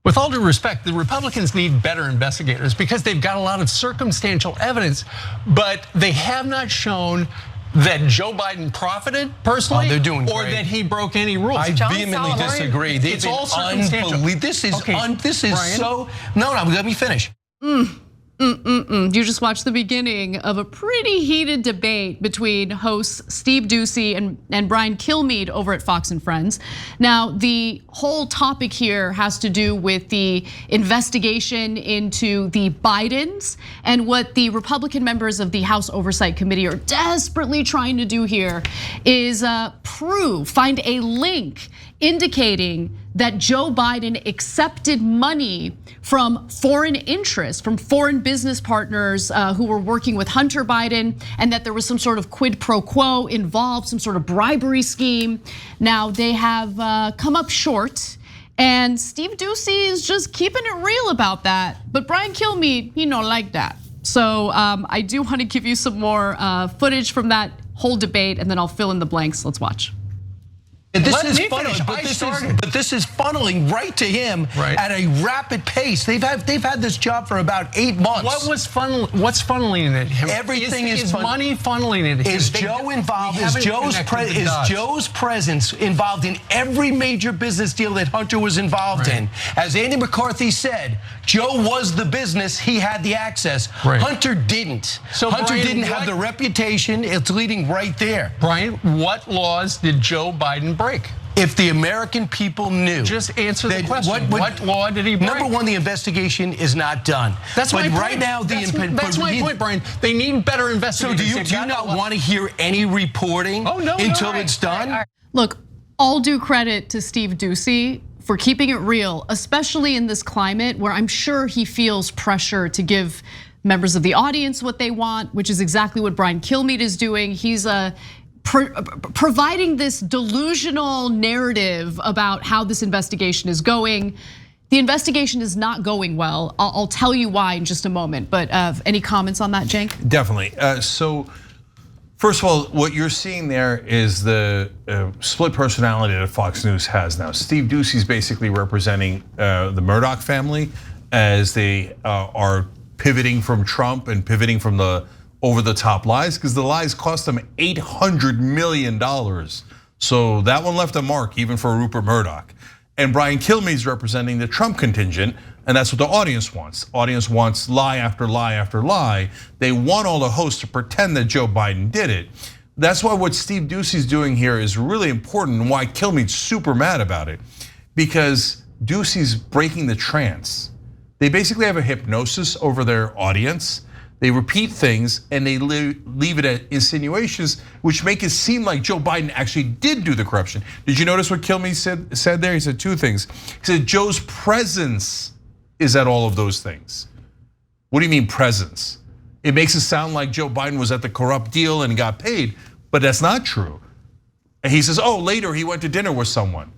With all due respect, the Republicans need better investigators because they've got a lot of circumstantial evidence, but they have not shown that Joe Biden profited personally, they're doing or great. that he broke any rules. I vehemently disagree. It's all circumstantial. This is Brian? so. No, let me finish. You just watched the beginning of a pretty heated debate between hosts Steve Doocy and Brian Kilmeade over at Fox and Friends. Now, the whole topic here has to do with the investigation into the Bidens, and what the Republican members of the House Oversight Committee are desperately trying to do here is find a link indicating that Joe Biden accepted money from foreign interests, from foreign business partners who were working with Hunter Biden, and that there was some sort of quid pro quo involved, some sort of bribery scheme. Now, they have come up short, and Steve Doocy is just keeping it real about that. But Brian Kilmeade, like that. So I do want to give you some more footage from that whole debate, and then I'll fill in the blanks. Let's watch. This is funneling right to him at a rapid pace. They've had this job for about 8 months. What's funneling it? Everything is money funneling it. Is Joe involved? Is Joe's presence involved in every major business deal that Hunter was involved in? As Andy McCarthy said, Joe was the business. He had the access. Hunter didn't. So Hunter didn't have the reputation. It's leading right there. Brian, what laws did Joe Biden break? If the American people knew. Just answer the question. What law did he break? Number one, the investigation is not done. That's my point. Right now, that's my point, Brian. They need better investigators. So do you not want to hear any reporting until it's done? Look, all due credit to Steve Doocy for keeping it real, especially in this climate where I'm sure he feels pressure to give members of the audience what they want, which is exactly what Brian Kilmeade is doing. He's providing this delusional narrative about how this investigation is going. The investigation is not going well. I'll tell you why in just a moment, but any comments on that, Cenk? Definitely. So first of all, what you're seeing there is the split personality that Fox News has now. Steve Doocy's basically representing the Murdoch family as they are pivoting from Trump and pivoting from the over-the-top lies, because the lies cost them $800 million. So that one left a mark, even for Rupert Murdoch. And Brian Kilmeade's representing the Trump contingent, and that's what the audience wants. Audience wants lie after lie after lie. They want all the hosts to pretend that Joe Biden did it. That's why what Steve Doocy's doing here is really important, and why Kilmeade's super mad about it, because Doocy's breaking the trance. They basically have a hypnosis over their audience. They repeat things and they leave it at insinuations, which make it seem like Joe Biden actually did do the corruption. Did you notice what Kilmeade said there? He said two things. He said Joe's presence is at all of those things. What do you mean presence? It makes it sound like Joe Biden was at the corrupt deal and got paid, but that's not true. And he says, later he went to dinner with someone.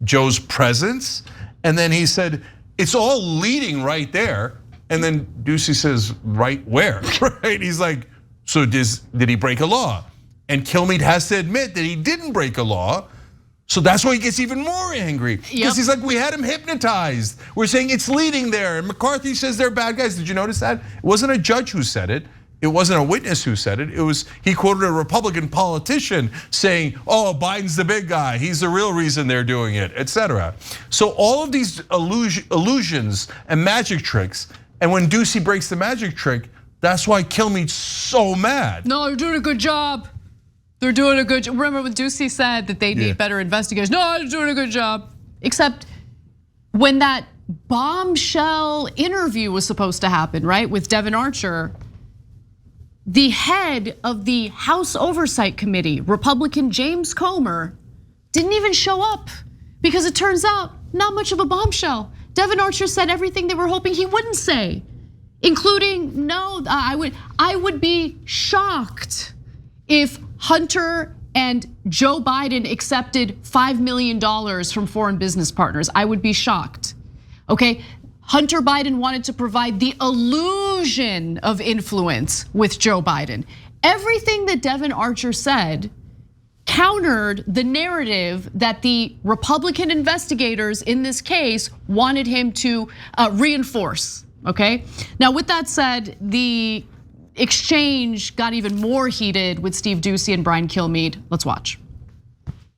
Joe's presence, and then he said, it's all leading right there. And then Doocy says, right where, right? He's like, so did he break a law? And Kilmeade has to admit that he didn't break a law. So that's why he gets even more angry. Because he's like, we had him hypnotized. We're saying it's leading there. And McCarthy says they're bad guys. Did you notice that? It wasn't a judge who said it. It wasn't a witness who said it. He quoted a Republican politician saying, Biden's the big guy. He's the real reason they're doing it, etc. So all of these illusions and magic tricks. And when Doocy breaks the magic trick, that's why Kilmeade's so mad. No, they're doing a good job. They're doing a good job. Remember when Doocy said that they need better investigators? No, they're doing a good job. Except when that bombshell interview was supposed to happen, right, with Devon Archer, the head of the House Oversight Committee, Republican James Comer, didn't even show up because it turns out not much of a bombshell. Devon Archer said everything they were hoping he wouldn't say, including, I would be shocked if Hunter and Joe Biden accepted $5 million from foreign business partners. I would be shocked, okay? Hunter Biden wanted to provide the illusion of influence with Joe Biden. Everything that Devon Archer said countered the narrative that the Republican investigators in this case wanted him to reinforce, okay? Now, with that said, the exchange got even more heated with Steve Doocy and Brian Kilmeade. Let's watch.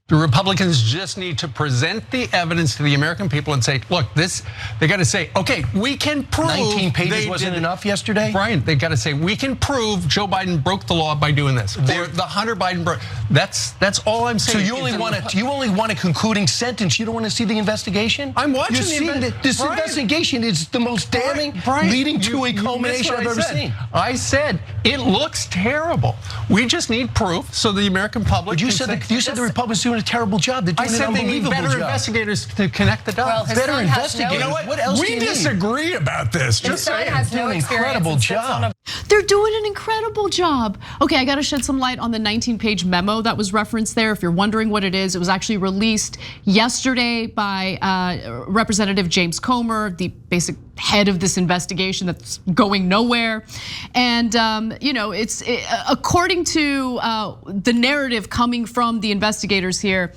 The Republicans just need to present the evidence to the American people and say, look, they got to say, okay, we can prove 19 pages wasn't enough yesterday? Brian, they got to say, we can prove Joe Biden broke the law by doing this. Or the Hunter Biden broke. That's all I'm saying. So you only want a concluding sentence. You don't want to see the investigation? I'm watching this investigation is the most damning, leading to a culmination I've ever seen. I said it looks terrible. We just need proof so the American public. But you said the Republicans doing a terrible job. I said they need better investigators to connect the dots. Better investigators. You know what else we disagree about this. Just saying. Has no incredible job. They're doing an incredible job. Okay, I got to shed some light on the 19-page memo that was referenced there. If you're wondering what it is, it was actually released yesterday by Representative James Comer, the basic head of this investigation that's going nowhere. And it's according to the narrative coming from the investigators here.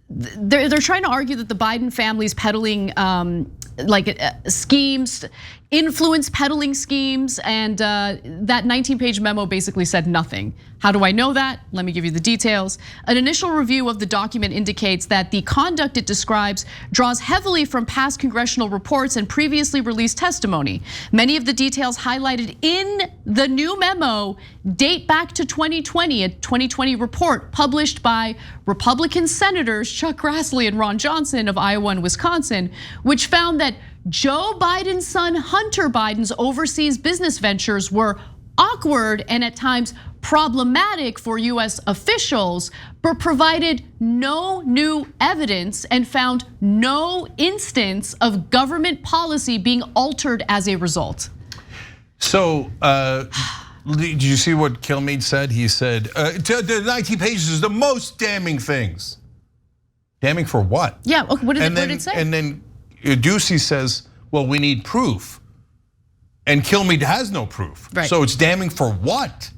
They're trying to argue that the Biden family's peddling schemes, influence peddling schemes, and that 19-page memo basically said nothing. How do I know that? Let me give you the details. An initial review of the document indicates that the conduct it describes draws heavily from past congressional reports and previously released testimony. Many of the details highlighted in the new memo date back to 2020, a 2020 report published by Republican Senators Chuck Grassley and Ron Johnson of Iowa and Wisconsin, which found that Joe Biden's son Hunter Biden's overseas business ventures were awkward and at times problematic for US officials, but provided no new evidence and found no instance of government policy being altered as a result. So, did you see what Kilmeade said? He said, the 19 pages is the most damning things. Damning for what? Yeah, what did it say? And then Doocy says, well, we need proof. And Kilmeade has no proof. Right. So it's damning for what?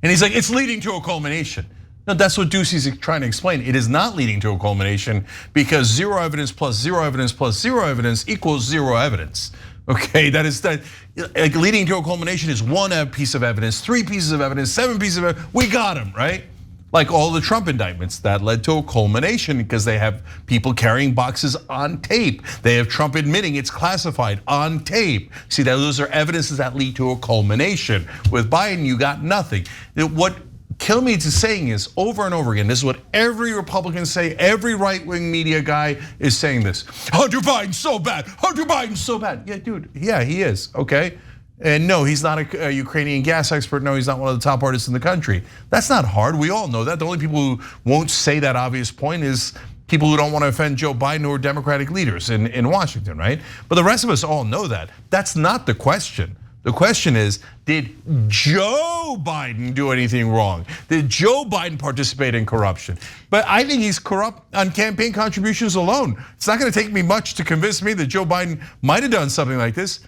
And he's like, it's leading to a culmination. No, that's what Doocy's trying to explain. It is not leading to a culmination because zero evidence plus zero evidence plus zero evidence equals zero evidence. Okay, like leading to a culmination is one piece of evidence, 3 pieces of evidence, 7 pieces of evidence. We got him, right? Like all the Trump indictments that led to a culmination because they have people carrying boxes on tape. They have Trump admitting it's classified on tape. See, those are evidences that lead to a culmination. With Biden, you got nothing. What Kilmeade is saying is over and over again, this is what every Republican say, every right-wing media guy is saying this. Hunter Biden's so bad, Hunter Biden's so bad. Yeah, dude, yeah, he is, okay? And no, he's not a Ukrainian gas expert. No, he's not one of the top artists in the country. That's not hard, we all know that. The only people who won't say that obvious point is people who don't want to offend Joe Biden or Democratic leaders in Washington, right? But the rest of us all know that. That's not the question. The question is, did Joe Biden do anything wrong? Did Joe Biden participate in corruption? But I think he's corrupt on campaign contributions alone. It's not gonna take me much to convince me that Joe Biden might have done something like this.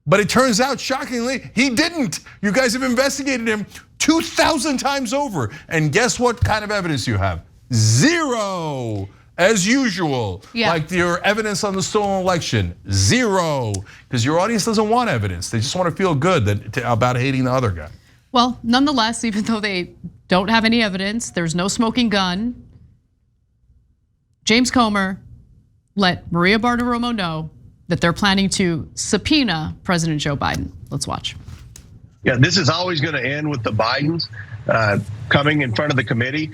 But it turns out, shockingly, he didn't. You guys have investigated him 2,000 times over. And guess what kind of evidence you have? Zero, as usual. Yeah. Like your evidence on the stolen election, zero. Because your audience doesn't want evidence. They just want to feel good about hating the other guy. Well, nonetheless, even though they don't have any evidence, there's no smoking gun, James Comer let Maria Bartiromo know that they're planning to subpoena President Joe Biden. Let's watch. Yeah, this is always going to end with the Bidens coming in front of the committee.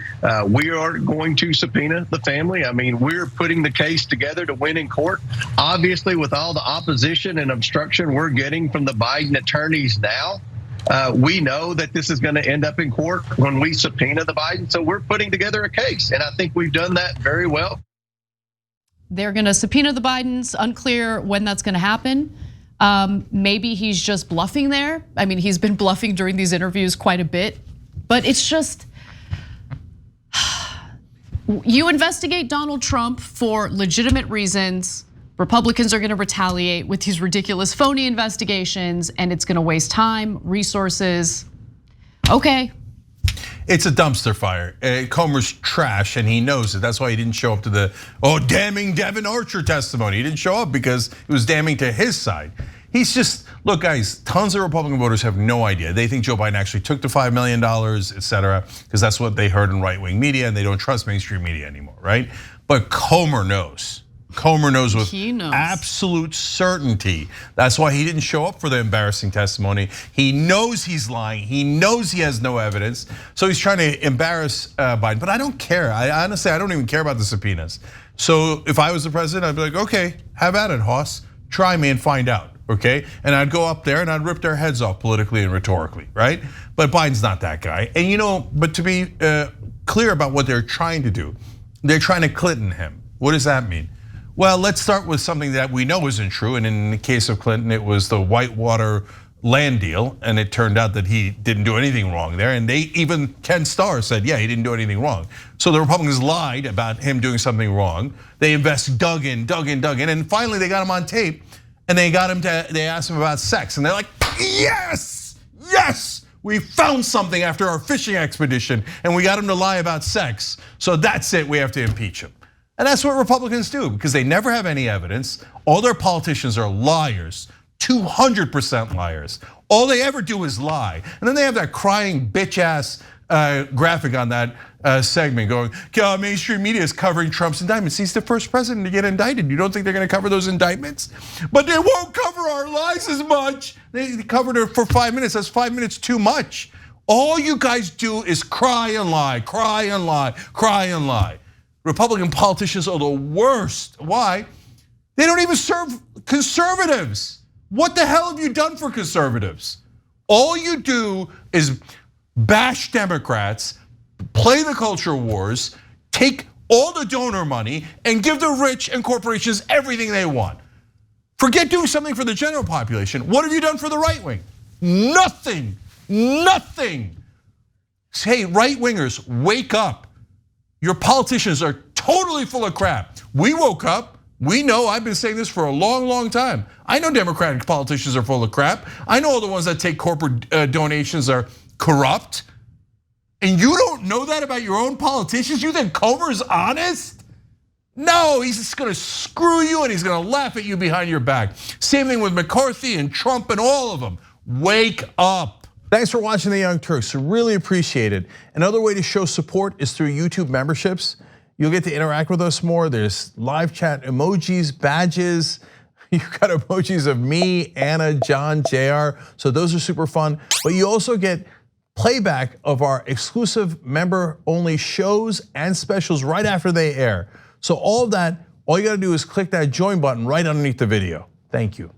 We are going to subpoena the family. I mean, we're putting the case together to win in court. Obviously, with all the opposition and obstruction we're getting from the Biden attorneys now, we know that this is going to end up in court when we subpoena the Biden. So we're putting together a case, and I think we've done that very well. They're gonna subpoena the Bidens, unclear when that's gonna happen. Maybe he's just bluffing there. I mean, he's been bluffing during these interviews quite a bit, but it's just, you investigate Donald Trump for legitimate reasons. Republicans are gonna retaliate with these ridiculous phony investigations and it's gonna waste time, resources. Okay. it's a dumpster fire. Comer's trash, and he knows it. That's why he didn't show up to the damning Devin Archer testimony. He didn't show up because it was damning to his side. He's just, look, guys, tons of Republican voters have no idea. They think Joe Biden actually took the $5 million, et cetera, because that's what they heard in right-wing media, and they don't trust mainstream media anymore, right? But Comer knows. Comer knows with absolute certainty. That's why he didn't show up for the embarrassing testimony. He knows he's lying. He knows he has no evidence. So he's trying to embarrass Biden. But I don't care. I honestly don't even care about the subpoenas. So if I was the president, I'd be like, okay, have at it, Hoss. Try me and find out. Okay, and I'd go up there and I'd rip their heads off politically and rhetorically, right? But Biden's not that guy. And but to be clear about what they're trying to do, they're trying to Clinton him. What does that mean? Well, let's start with something that we know isn't true. And in the case of Clinton, it was the Whitewater land deal. And it turned out that he didn't do anything wrong there. And even Ken Starr said, yeah, he didn't do anything wrong. So the Republicans lied about him doing something wrong. They dug in. And finally they got him on tape. And they asked him about sex. And they're like, yes, we found something after our fishing expedition. And we got him to lie about sex. So that's it, we have to impeach him. And that's what Republicans do, because they never have any evidence. All their politicians are liars, 200% liars. All they ever do is lie. And then they have that crying bitch ass graphic on that segment going, mainstream media is covering Trump's indictments. He's the first president to get indicted. You don't think they're gonna cover those indictments? But they won't cover our lies as much. They covered it for 5 minutes. That's 5 minutes too much. All you guys do is cry and lie, cry and lie, cry and lie. Republican politicians are the worst. Why? They don't even serve conservatives. What the hell have you done for conservatives? All you do is bash Democrats, play the culture wars, take all the donor money and give the rich and corporations everything they want. Forget doing something for the general population. What have you done for the right wing? Nothing. Hey, right wingers, wake up. Your politicians are totally full of crap. We woke up. We know, I've been saying this for a long time. I know Democratic politicians are full of crap. I know all the ones that take corporate donations are corrupt. And you don't know that about your own politicians? You think Comer is honest? No, he's just gonna screw you and he's gonna laugh at you behind your back. Same thing with McCarthy and Trump and all of them. Wake up. Thanks for watching The Young Turks, really appreciate it. Another way to show support is through YouTube memberships. You'll get to interact with us more. There's live chat emojis, badges. You've got emojis of me, Anna, John, JR. So those are super fun. But you also get playback of our exclusive member-only shows and specials right after they air. So all of that, all you gotta do is click that join button right underneath the video. Thank you.